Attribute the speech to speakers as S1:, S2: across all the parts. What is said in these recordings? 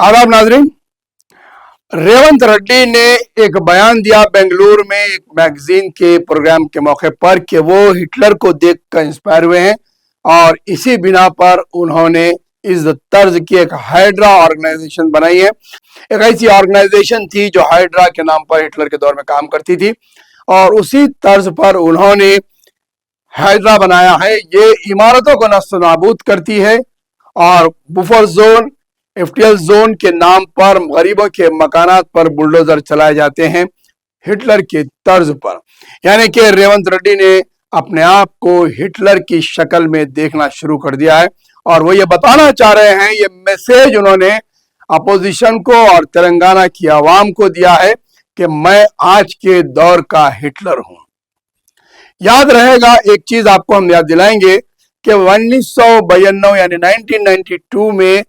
S1: आदाब नाजरीन। रेवंत रेड्डी ने एक बयान दिया बेंगलुरु में एक मैगजीन के प्रोग्राम के मौके पर कि वो हिटलर को देखकर इंस्पायर हुए हैं और इसी बिना पर उन्होंने इस तर्ज की एक हाइड्रा ऑर्गेनाइजेशन बनाई है। एक ऐसी ऑर्गेनाइजेशन थी जो हाइड्रा के नाम पर हिटलर के दौर में काम करती थी और उसी तर्ज पर उन्होंने हाइड्रा बनाया है। ये इमारतों को नस्ल नाबूद करती है और बुफर जोन, एफटीएल जोन के नाम पर गरीबों के मकानात पर बुलडोजर चलाए जाते हैं हिटलर के तर्ज पर। यानी कि रेवंत रेड्डी ने अपने आप को हिटलर की शक्ल में देखना शुरू कर दिया है और वो ये बताना चाह रहे हैं, ये मैसेज उन्होंने अपोजिशन को और तेलंगाना की आवाम को दिया है कि मैं आज के दौर का हिटलर हूं। याद रहेगा, एक चीज आपको हम याद दिलाएंगे कि 1992 यानी 1992 में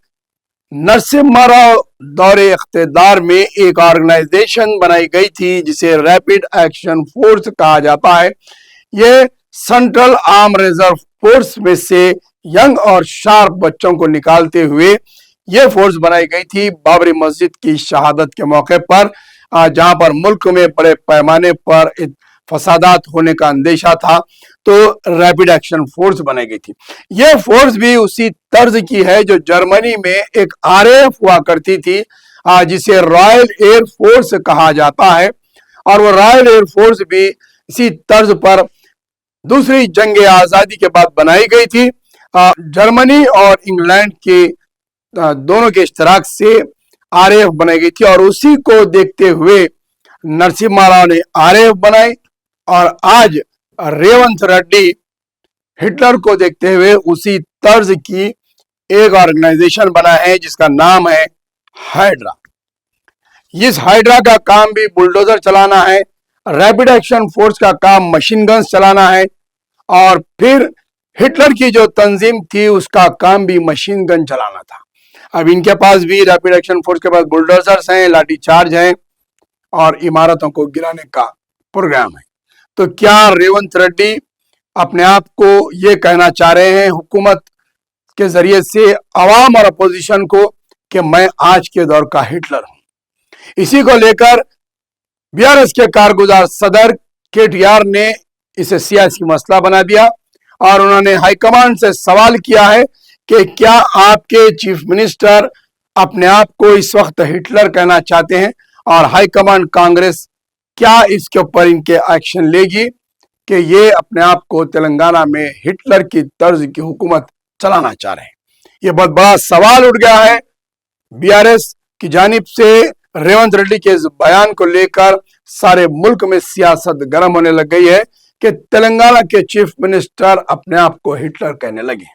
S1: नरसिम्हा राव दौरे इख्तिदार में एक ऑर्गेनाइजेशन बनाई गई थी जिसे रैपिड एक्शन फोर्स कहा जाता है। ये सेंट्रल आर्म रिजर्व फोर्स में से यंग और शार्प बच्चों को निकालते हुए ये फोर्स बनाई गई थी बाबरी मस्जिद की शहादत के मौके पर, जहां पर मुल्क में बड़े पैमाने पर फसादात होने का अंदेशा था, तो रैपिड एक्शन फोर्स बनाई गई थी। यह फोर्स भी उसी तर्ज की है जो जर्मनी में एक आरएएफ हुआ करती थी, जिसे रॉयल एयर फोर्स कहा जाता है। और वो रॉयल एयर फोर्स भी इसी तर्ज पर दूसरी जंग आजादी के बाद बनाई गई थी। जर्मनी और इंग्लैंड के दोनों के इश्तराक से आरएएफ बनाई गई थी और उसी को देखते हुए नरसिम्हा राव ने आरएएफ बनाई और आज रेवंत रेड्डी हिटलर को देखते हुए उसी तर्ज की एक ऑर्गेनाइजेशन बना है जिसका नाम है हाइड्रा। इस हाइड्रा का काम भी बुलडोजर चलाना है, रैपिड एक्शन फोर्स का काम मशीन गन्स चलाना है और फिर हिटलर की जो तंजीम थी उसका काम भी मशीन गन चलाना था। अब इनके पास भी रैपिड एक्शन फोर्स के पास बुलडोजर्स हैं, लाठी चार्ज हैं और इमारतों को गिराने का प्रोग्राम है। तो क्या रेवंत रेड्डी अपने आप को ये कहना चाह रहे हैं हुकूमत के जरिए से अवाम और अपोजिशन को कि मैं आज के दौर का हिटलर हूं? इसी को लेकर बीआरएस के कारगुजार सदर केटीआर ने इसे सियासी मसला बना दिया और उन्होंने हाईकमान से सवाल किया है कि क्या आपके चीफ मिनिस्टर अपने आप को इस वक्त हिटलर कहना चाहते हैं और हाईकमान कांग्रेस क्या इसके ऊपर इनके एक्शन लेगी कि ये अपने आप को तेलंगाना में हिटलर की तर्ज की हुकूमत चलाना चाह रहे हैं। ये बहुत बड़ा सवाल उठ गया है। बीआरएस की जानिब से रेवंत रेड्डी के इस बयान को लेकर सारे मुल्क में सियासत गर्म होने लग गई है कि तेलंगाना के चीफ मिनिस्टर अपने आप को हिटलर कहने लगे।